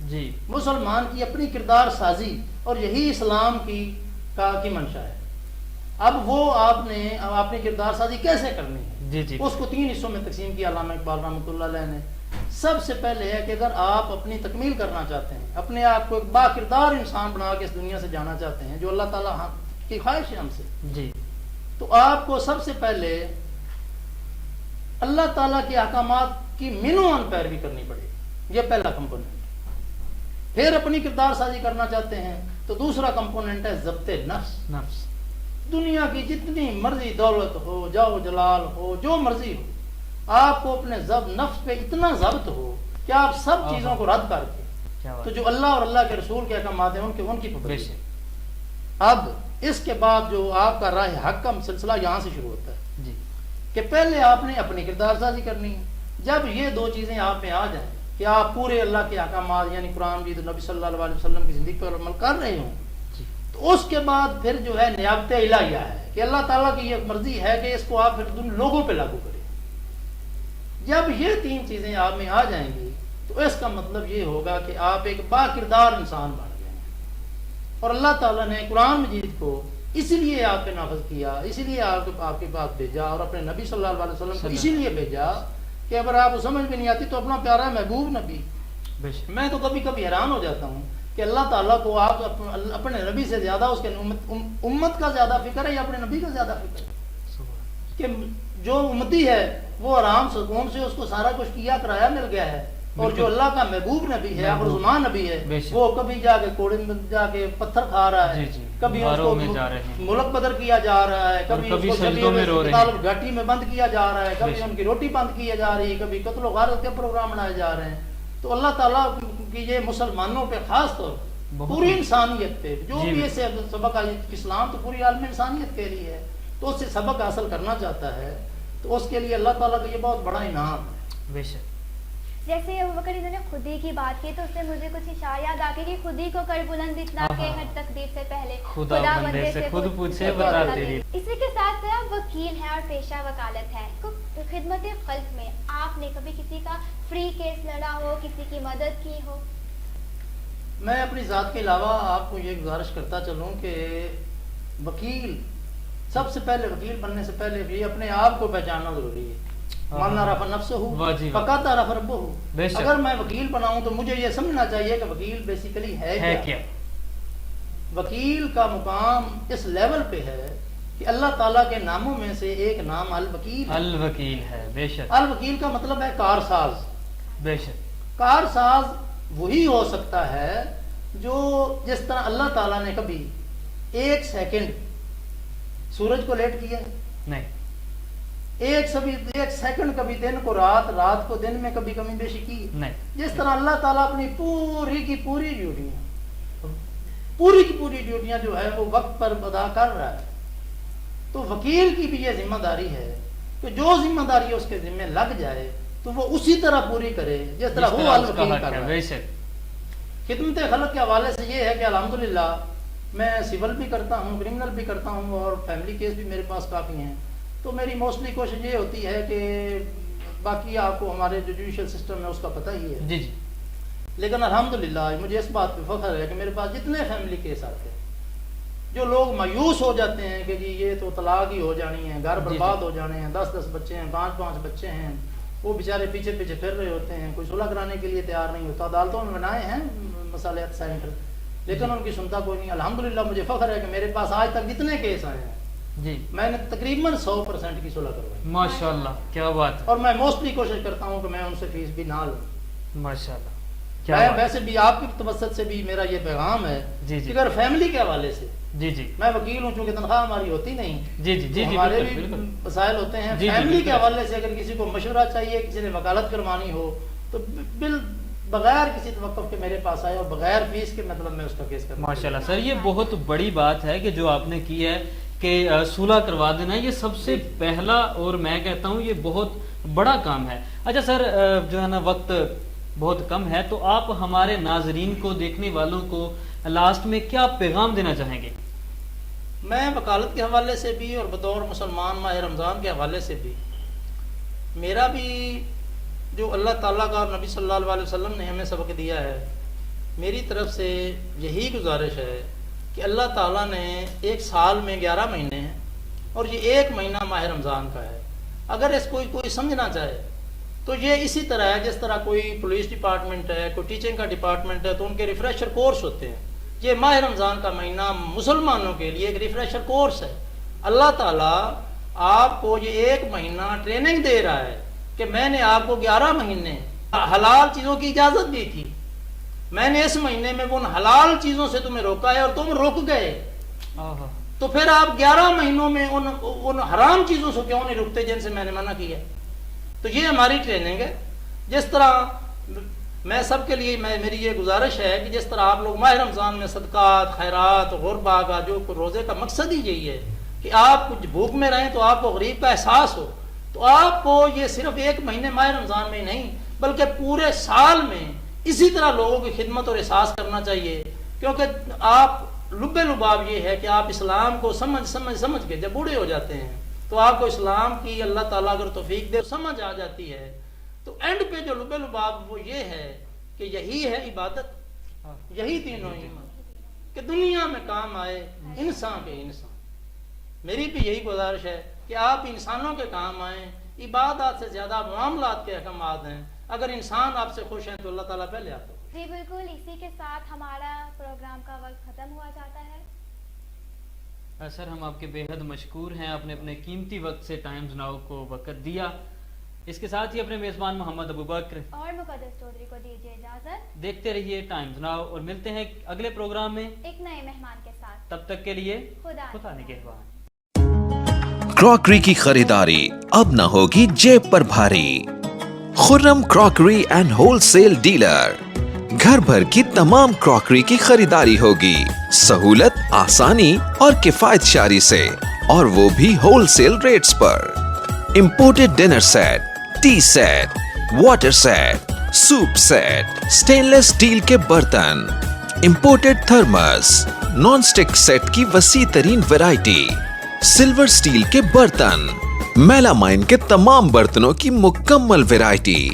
جی مسلمان کی اپنی کردار سازی، اور یہی اسلام کی منشا ہے. اب وہ آپ نے اپنی کردار سازی کیسے کرنی ہے، جی جی اس کو 3 حصوں میں تقسیم کیا علامہ اقبال رحمۃ اللہ علیہ نے. سب سے پہلے ہے کہ اگر آپ اپنی تکمیل کرنا چاہتے ہیں، اپنے آپ کو ایک با کردار انسان بنا کے اس دنیا سے جانا چاہتے ہیں، جو اللہ تعالیٰ کی خواہش ہے ہم سے، جی تو آپ کو سب سے پہلے اللہ تعالیٰ کے احکامات کی منوان پیروی کرنی پڑے گی. یہ پہلا کمپوننٹ. پھر اپنی کردار سازی کرنا چاہتے ہیں تو دوسرا کمپوننٹ ہے ضبط نفس. دنیا کی جتنی مرضی دولت ہو، جاؤ جلال ہو، جو مرضی ہو، آپ کو اپنے نفس پہ اتنا ضبط ہو کہ آپ سب چیزوں کو رد کر کے تو جو اللہ اور اللہ کے رسول کے احکامات ہیں ان کی پابندی. اب اس کے بعد جو آپ کا راہ حق کا سلسلہ یہاں سے شروع ہوتا ہے جی کہ پہلے آپ نے اپنی کردار سازی کرنی ہے. جب یہ 2 چیزیں آپ میں آ جائیں کہ آپ پورے اللہ کے احکامات یعنی قرآن مجید نبی صلی اللہ علیہ وسلم کی زندگی پر عمل کر رہے ہوں، تو اس کے بعد پھر جو ہے نیابت الہیہ ہے کہ اللہ تعالیٰ کی یہ مرضی ہے کہ اس کو آپ پھر لوگوں پہ لاگو کریں. جب یہ 3 چیزیں آپ میں آ جائیں گی تو اس کا مطلب یہ ہوگا کہ آپ ایک با کردار انسان بن گئے ہیں. اور اللہ تعالیٰ نے قرآن مجید کو اسی لیے آپ پہ نافذ کیا، اسی لیے آپ کے پاس بھیجا، اور اپنے نبی صلی اللہ علیہ وسلم کو اسی لیے بھیجا کہ اگر آپ کو سمجھ بھی نہیں آتی تو اپنا پیارا محبوب نبی. میں تو کبھی کبھی حیران ہو جاتا ہوں کہ اللہ تعالیٰ کو آپ اپنے نبی سے زیادہ اس کے امت کا زیادہ فکر ہے یا اپنے نبی کا زیادہ فکر ہے؟ کہ جو امتی ہے وہ آرام سکون سے اس کو سارا کچھ کیا کرایا مل گیا ہے، اور جو اللہ کا محبوب نبی ہے، آخر الزمان نبی ہے، وہ کبھی جا کے کوڑے میں جا کے پتھر کھا رہا ہے، کبھی اس کو ملک بدر کیا جا رہا ہے، کبھی اس کو گھاٹی میں بند کیا جا رہا ہے، کبھی ان کی روٹی بند کی جا رہی ہے، کبھی قتل و غارت کے پروگرام بنائے جا رہے ہیں. تو اللہ تعالیٰ کی یہ مسلمانوں پہ خاص طور پوری انسانیت پہ جو بھی اسے سبق، اسلام تو پوری عالم انسانیت کے لیے ہے، تو اس سے سبق حاصل کرنا چاہتا ہے تو اس کے لیے اللہ تعالیٰ کا یہ بہت بڑا انعام ہے. بے شک. جیسے ابوبکر نے خودی کی بات کی تو اس سے مجھے کچھ اشارہ یاد آ گئی کہ خودی کو کر بلند اتنا کہ ہر تقدیر سے پہلے خدا بندے سے خود پوچھے بتا دے. اسی کے ساتھ آپ وکیل ہیں اور پیشہ وکالت ہے. خدمت خلق میں آپ نے کبھی کسی کا فری کیس لڑا ہو، کسی کی مدد کی ہو؟ میں اپنی ذات کے علاوہ آپ کو یہ گزارش کرتا چلوں کہ وکیل سب سے پہلے، وکیل بننے سے پہلے بھی اپنے آپ کو پہچاننا ضروری ہے. ماننا رفع نفس ہو فقط رفع رب ہو. اگر میں وکیل بناؤں تو مجھے یہ سمجھنا چاہیے کہ وکیل بیسیکلی ہے کیا. وکیل کا مقام اس لیول پہ ہے کہ اللہ تعالیٰ کے ناموں میں سے ایک نام الوکیل ہے. بے شک. الوکیل کا مطلب ہے کارساز. بے شک. کارساز وہی ہو سکتا ہے جو جس طرح اللہ تعالیٰ نے کبھی 1 سیکنڈ سورج کو لیٹ کیا نہیں، 1 سیکنڈ کبھی دن کو رات، رات کو دن میں کبھی کمی بیشی کی نہیں. جس طرح اللہ تعالیٰ اپنی پوری کی پوری ڈیوٹیاں جو ہے وہ وقت پر ادا کر رہا ہے. تو وکیل کی بھی یہ ذمہ داری ہے کہ جو ذمہ داری اس کے ذمہ لگ جائے تو وہ اسی طرح پوری کرے جس طرح وہ الوکیل کر رہا ہے. خدمت خلق کے حوالے سے یہ ہے کہ الحمدللہ میں سول بھی کرتا ہوں، کرمنل بھی کرتا ہوں، اور فیملی کیس بھی میرے پاس کافی ہیں. تو میری موسٹلی کوشش یہ ہوتی ہے کہ باقی آپ کو ہمارے جو جوڈیشل سسٹم ہے اس کا پتہ ہی ہے جی جی، لیکن الحمدللہ مجھے اس بات پہ فخر ہے کہ میرے پاس جتنے فیملی کیس آتے ہیں جو لوگ مایوس ہو جاتے ہیں کہ جی یہ تو طلاق ہی ہو جانی ہے، گھر برباد ہو جانے ہیں، 10 بچے ہیں، 5 بچے ہیں، وہ بیچارے پیچھے پھر رہے ہوتے ہیں، کوئی صلح کرانے کے لیے تیار نہیں ہوتا. عدالتوں میں بنائے ہیں مصالحت سینٹر لیکن ان کی سنتا کوئی نہیں. الحمدللہ مجھے فخر ہے کہ میرے پاس آج تک جتنے کیس آئے ہیں جی میں نے تقریباً 100% کی صلح کروائی. ماشاءاللہ کیا بات ہے. اور میں موسٹلی کوشش کرتا ہوں کہ میں ان سے فیس بھی نہ لوں. ماشاءاللہ. ویسے بھی آپ کی توسط سے بھی میرا یہ پیغام ہے کہ اگر فیملی کے حوالے سے جی جی میں وکیل ہوں چونکہ تنخواہ ہماری ہوتی نہیں جی جی جی ہمارے بھی مسائل ہوتے ہیں. فیملی کے حوالے سے اگر کسی کو مشورہ چاہیے، کسی نے وکالت کروانی ہو تو بغیر کسی توقف کے میرے پاس آئے اور بغیر فیس کے مطلب میں اس کا کیس کرتا ہوں. ماشاءاللہ سر یہ بہت بڑی بات ہے کہ جو آپ نے کی ہے کہ صلح کروا دینا، یہ سب سے پہلا اور میں کہتا ہوں یہ بہت بڑا کام ہے. اچھا سر جو ہے نا وقت بہت کم ہے تو آپ ہمارے ناظرین کو، دیکھنے والوں کو لاسٹ میں کیا پیغام دینا چاہیں گے؟ میں وکالت کے حوالے سے بھی اور بطور مسلمان ماہ رمضان کے حوالے سے بھی میرا بھی جو اللہ تعالیٰ کا اور نبی صلی اللہ علیہ وسلم نے ہمیں سبق دیا ہے میری طرف سے یہی گزارش ہے کہ اللہ تعالیٰ نے ایک سال میں 11 مہینے ہیں اور یہ ایک مہینہ ماہ رمضان کا ہے. اگر اس کوئی سمجھنا چاہے تو یہ اسی طرح ہے جس طرح کوئی پولیس ڈپارٹمنٹ ہے, کوئی ٹیچنگ کا ڈپارٹمنٹ ہے, تو ان کے ریفریشر کورس ہوتے ہیں. یہ ماہ رمضان کا مہینہ مسلمانوں کے لیے ایک ریفریشر کورس ہے. اللہ تعالیٰ آپ کو یہ ایک مہینہ ٹریننگ دے رہا ہے کہ میں نے آپ کو 11 مہینے حلال چیزوں کی اجازت دی تھی, میں نے اس مہینے میں ان حلال چیزوں سے تمہیں روکا ہے اور تم رک گئے. تو پھر آپ 11 مہینوں میں ان حرام چیزوں سے کیوں نہیں رکتے جن سے میں نے منع کیا؟ تو یہ ہماری ٹریننگ ہے. جس طرح میں سب کے لیے میری یہ گزارش ہے کہ جس طرح آپ لوگ ماہ رمضان میں صدقات, خیرات, غربا کا جو روزے کا مقصد ہی یہی ہے کہ آپ کچھ بھوک میں رہیں تو آپ کو غریب کا احساس ہو, تو آپ کو یہ صرف ایک مہینے ماہ رمضان میں نہیں بلکہ پورے سال میں اسی طرح لوگوں کی خدمت اور احساس کرنا چاہیے. کیونکہ آپ لب لباب یہ ہے کہ آپ اسلام کو سمجھ کے جب بوڑھے ہو جاتے ہیں تو آپ کو اسلام کی اللہ تعالیٰ اگر توفیق دے سمجھ آ جاتی ہے, تو اینڈ پہ جو لب لباب وہ یہ ہے کہ یہی ہے عبادت, یہی تینوں کہ دنیا میں کام آئے انسان کے انسان. میری بھی یہی گزارش ہے کہ آپ انسانوں کے کام آئیں. عبادات سے زیادہ معاملات کے احکامات ہیں. اگر انسان آپ سے خوش ہیں تو اللہ تعالیٰ پہلے آپ کو. جی بالکل, اسی کے ساتھ ہمارا پروگرام کا وقت ختم ہوا جاتا ہے. سر ہم آپ کے بے حد مشکور ہیں, آپ نے اپنے قیمتی وقت سے ٹائمز ناؤ کو وقت دیا. اس کے ساتھ ہی اپنے میزبان محمد ابو بکر اور مقدس چودھری کو دیجیے اجازت. دیکھتے رہیے ٹائمز ناؤ اور ملتے ہیں اگلے پروگرام میں ایک نئے مہمان کے ساتھ. تب تک کے لیے خدا نگہبان. کراکری کی خریداری اب نہ ہوگی جیب پر بھاری. Khurram crockery and wholesale dealer. گھر بھر کی تمام کراکری کی خریداری ہوگی سہولت, آسانی اور کفایت شاری سے, اور وہ بھی ہول سیل ریٹس پر. Imported dinner set, tea set, water set, soup set, stainless steel کے برتن, imported thermos, non stick set کی وسیع ترین ویرائٹی, سلور اسٹیل کے برتن, میلامائن کے تمام برتنوں کی مکمل ویرائٹی,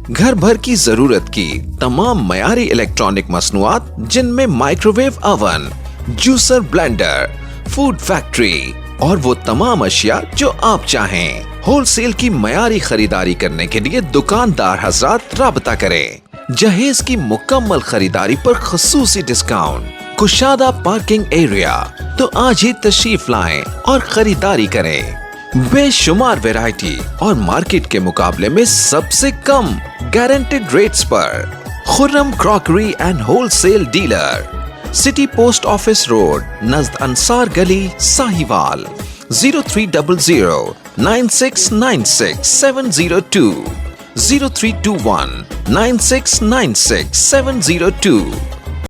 گھر بھر کی ضرورت کی تمام معیاری الیکٹرانک مصنوعات جن میں microwave oven, juicer, blender, food factory اور وہ تمام اشیاء جو آپ چاہیں. ہول سیل کی معیاری خریداری کرنے کے لیے دکاندار حضرات رابطہ کریں. جہیز کی مکمل خریداری پر خصوصی ڈسکاؤنٹ, کشادہ پارکنگ ایریا. تو آج ہی تشریف لائیں اور خریداری کریں. بے شمار ویرائٹی اور مارکیٹ کے مقابلے میں سب سے کم گارنٹیڈ ریٹس پر. Khurram crockery and wholesale dealer, city post office road, نزد انصار گلی, ساہیوال. 0300 9696 702 0321 9696 702